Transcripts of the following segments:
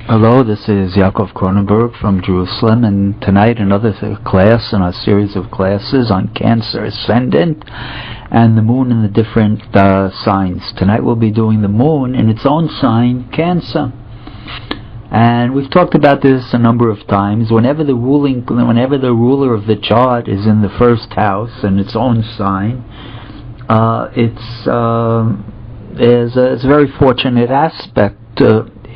Hello, this is Yaakov Kronenberg from Jerusalem, and tonight another class in our series of classes on Cancer Ascendant and the Moon and the different signs. Tonight we'll be doing the Moon in its own sign, Cancer. And we've talked about this a number of times. Whenever the ruler of the chart is in the first house in its own sign, it's a very fortunate aspect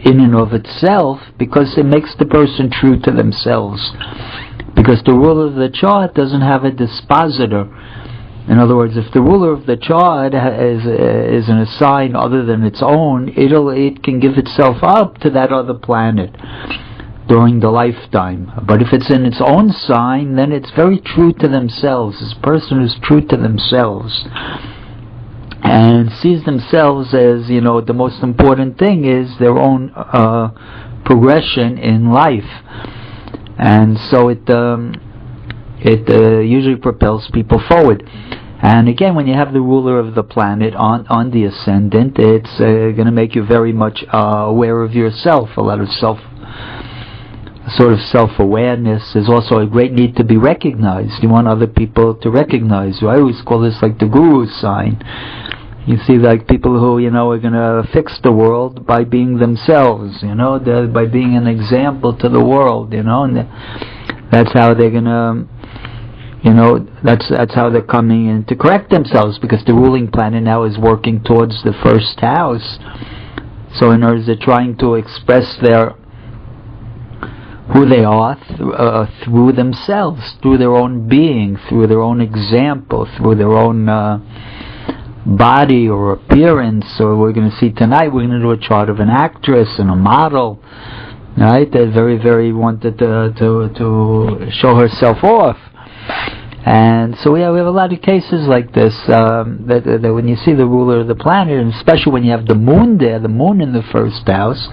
in and of itself, because it makes the person true to themselves. Because the ruler of the chart doesn't have a dispositor. In other words, if the ruler of the chart is in a sign other than its own, it can give itself up to that other planet during the lifetime. But if it's in its own sign, then it's very true to themselves. This person is true to themselves and sees themselves as, the most important thing is their own progression in life. And so it usually propels people forward. And again, when you have the ruler of the planet on the ascendant, it's going to make you very much aware of yourself. A lot of self-awareness. There's also a great need to be recognized. You want other people to recognize you. I always call this like the guru's sign. You see, like people who, are going to fix the world by being themselves, by being an example to the world, and that's how they're going to, that's how they're coming in to correct themselves, because the ruling planet now is working towards the first house. So in other words, they're trying to express who they are through themselves, through their own being, through their own example, through their own body or appearance. So we're going to see tonight, we're going to do a chart of an actress and a model, right, that very, very wanted to show herself off. And so we have a lot of cases like this, that when you see the ruler of the planet, and especially when you have the moon there, the moon in the first house,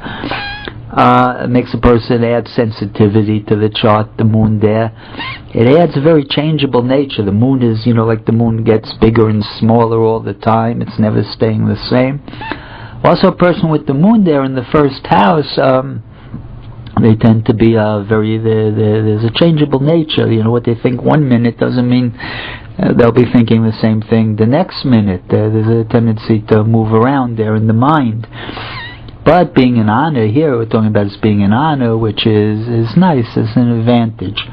it makes a person add sensitivity to the chart, the moon there. It adds a very changeable nature. The moon is, like the moon gets bigger and smaller all the time. It's never staying the same. Also, a person with the moon there in the first house, they tend to be there's a changeable nature. What they think one minute doesn't mean they'll be thinking the same thing the next minute. There's a tendency to move around there in the mind. But being an honor here, we're talking about as being an honor, which is nice, it's an advantage.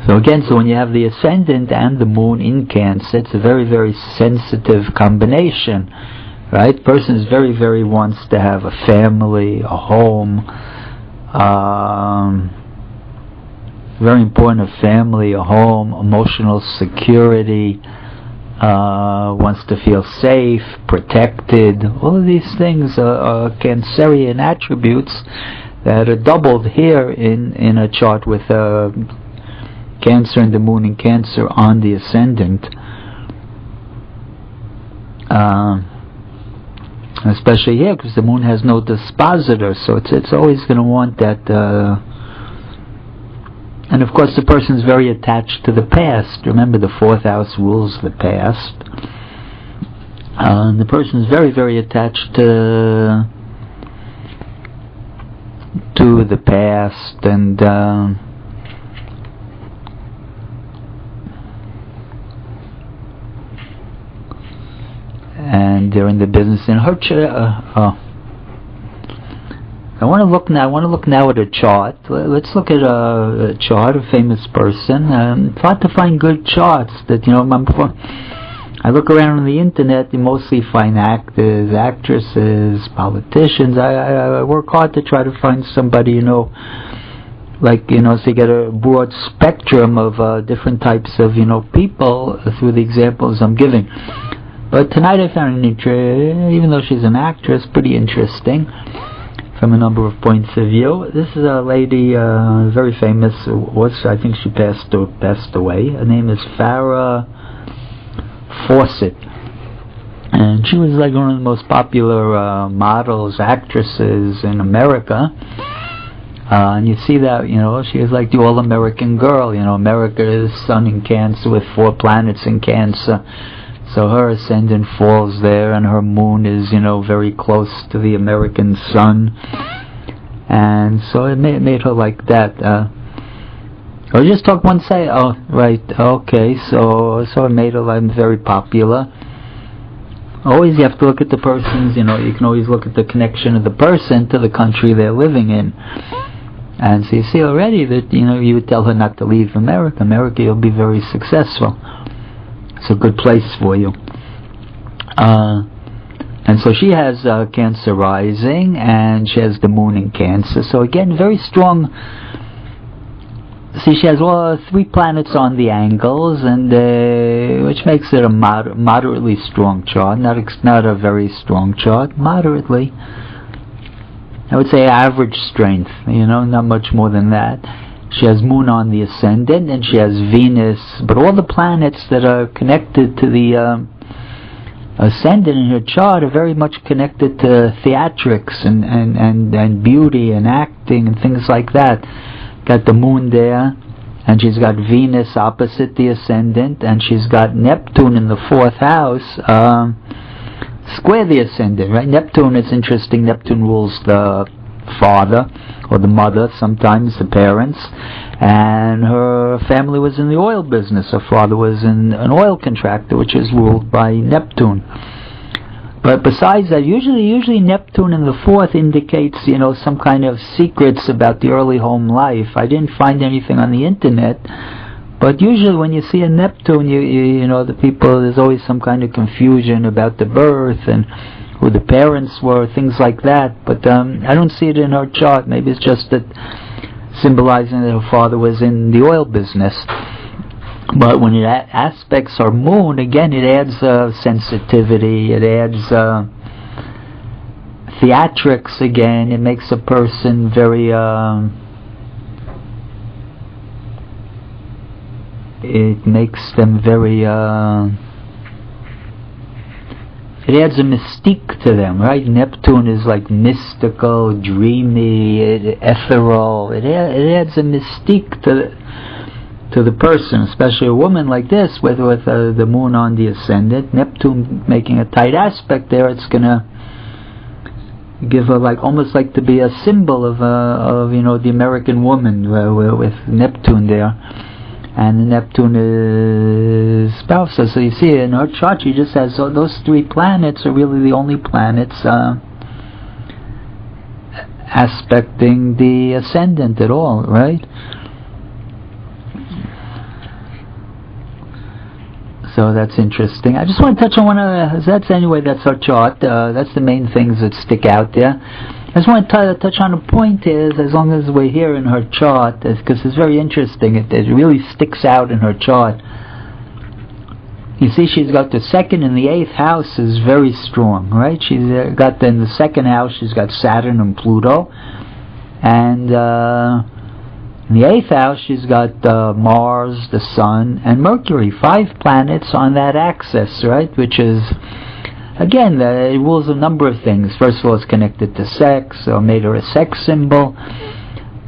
So when you have the ascendant and the moon in Cancer, it's a very, very sensitive combination, right? Person is very, very wants to have a family, a home. Very important, a family, a home, emotional security. Wants to feel safe, protected. All of these things are Cancerian attributes that are doubled here in a chart with Cancer and the moon in Cancer on the ascendant. Especially here, because the moon has no dispositor, so it's always going to want that. And of course, the person is very attached to the past. Remember, the fourth house rules the past. And the person is very, very attached to the past, and they're in the business. In her I want to look now at a chart. Let's look at a chart, a famous person. It's hard to find good charts that, I look around on the internet, you mostly find actors, actresses, politicians. I work hard to try to find somebody, so you get a broad spectrum of different types of, people through the examples I'm giving. But tonight I found even though she's an actress, pretty interesting from a number of points of view. This is a lady, very famous. I think she passed away. Her name is Farrah Fawcett, and she was like one of the most popular models, actresses in America. And you see that, she is like the all-American girl. America is sun in Cancer with 4 planets in Cancer. So her ascendant falls there, and her moon is, very close to the American sun, and so it made her like that. Or just talk one say, oh, right, okay, so it made her like very popular. Always you have to look at the person's, you can always look at the connection of the person to the country they're living in. And so you see already that, you would tell her not to leave America. America, you'll be very successful. It's a good place for you. And so she has Cancer rising, and she has the moon in Cancer. So again, very strong. See, she has 3 planets on the angles, and which makes it a moderately strong chart. Not a very strong chart. Moderately, I would say average strength. Not much more than that. She has moon on the ascendant, and she has Venus. But all the planets that are connected to the ascendant in her chart are very much connected to theatrics and beauty and acting and things like that. Got the moon there, and she's got Venus opposite the ascendant, and she's got Neptune in the 4th house, square the ascendant, right? Neptune is interesting. Neptune rules the father or the mother, sometimes the parents, and her family was in the oil business. Her father was an oil contractor, which is ruled by Neptune. But besides that, usually Neptune in the 4th indicates, some kind of secrets about the early home life. I didn't find anything on the internet, but usually when you see a Neptune, the people, there's always some kind of confusion about the birth and who the parents were, things like that. But I don't see it in her chart. Maybe it's just that symbolizing that her father was in the oil business. But when it aspects her moon, again, it adds sensitivity, it adds theatrics again, it makes a person very, it makes them very, it adds a mystique to them, right? Neptune is like mystical, dreamy, ethereal, it adds a mystique to the person, especially a woman like this with the moon on the ascendant, Neptune making a tight aspect there. It's gonna give her almost like to be a symbol of the American woman with Neptune there, and the Neptune is spouse. So you see in her chart, she just has those 3 planets are really the only planets aspecting the ascendant at all, right? So that's interesting. I just want to touch on one of that's her chart. That's the main things that stick out there. I just want to touch on a point is, as long as we're here in her chart, because it's very interesting. It really sticks out in her chart. You see, she's got the 2nd and the 8th house is very strong, right? She's got in the 2nd house, she's got Saturn and Pluto, and in the 8th house, she's got Mars, the Sun, and Mercury. 5 planets on that axis, right? Which is, again, it rules a number of things. First of all, it's connected to sex, or made her a sex symbol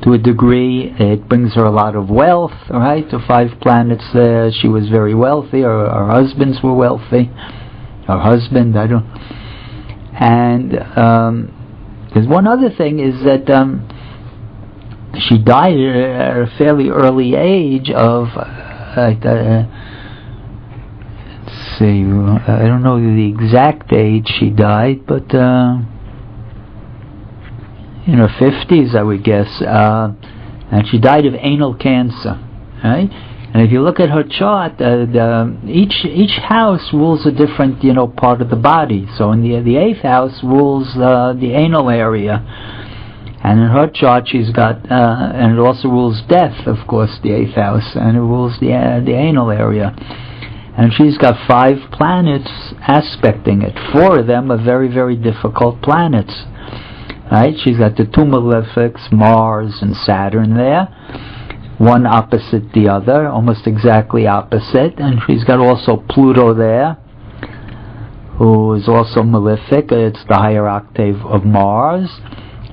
to a degree. It brings her a lot of wealth, right? The 5 planets there, she was very wealthy, or her husbands were wealthy. Her husband, I don't. And there's one other thing is that she died at a fairly early age of, let's see, I don't know the exact age she died, but in her 50s, I would guess, and she died of anal cancer, right? And if you look at her chart, each house rules a different, part of the body. So in the 8th house rules the anal area. And in her chart, she's got, and it also rules death, of course, the 8th house, and it rules the anal area. And she's got 5 planets aspecting it. 4 of them are very, very difficult planets. Right? She's got the 2 malefics, Mars and Saturn there, one opposite the other, almost exactly opposite. And she's got also Pluto there, who is also malefic. It's the higher octave of Mars.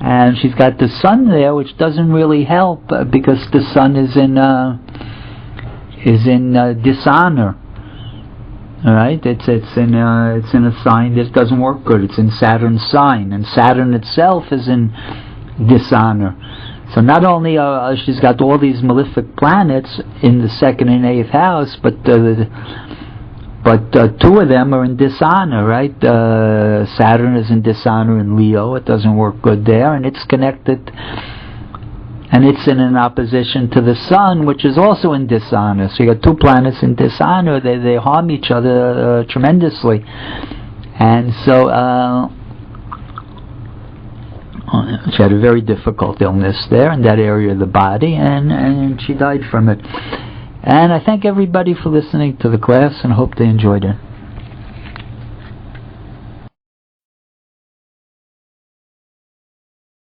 And she's got the Sun there, which doesn't really help because the Sun is in dishonor. All right, it's in a sign that doesn't work good. It's in Saturn's sign, and Saturn itself is in dishonor. So not only she's got all these malefic planets in the 2nd and 8th house, but two of them are in dishonor, right? Saturn is in dishonor in Leo. It doesn't work good there, and it's connected, and it's in an opposition to the Sun, which is also in dishonor. So you got two planets in dishonor. They harm each other tremendously, and so she had a very difficult illness there in that area of the body, and she died from it. And I thank everybody for listening to the class and hope they enjoyed it.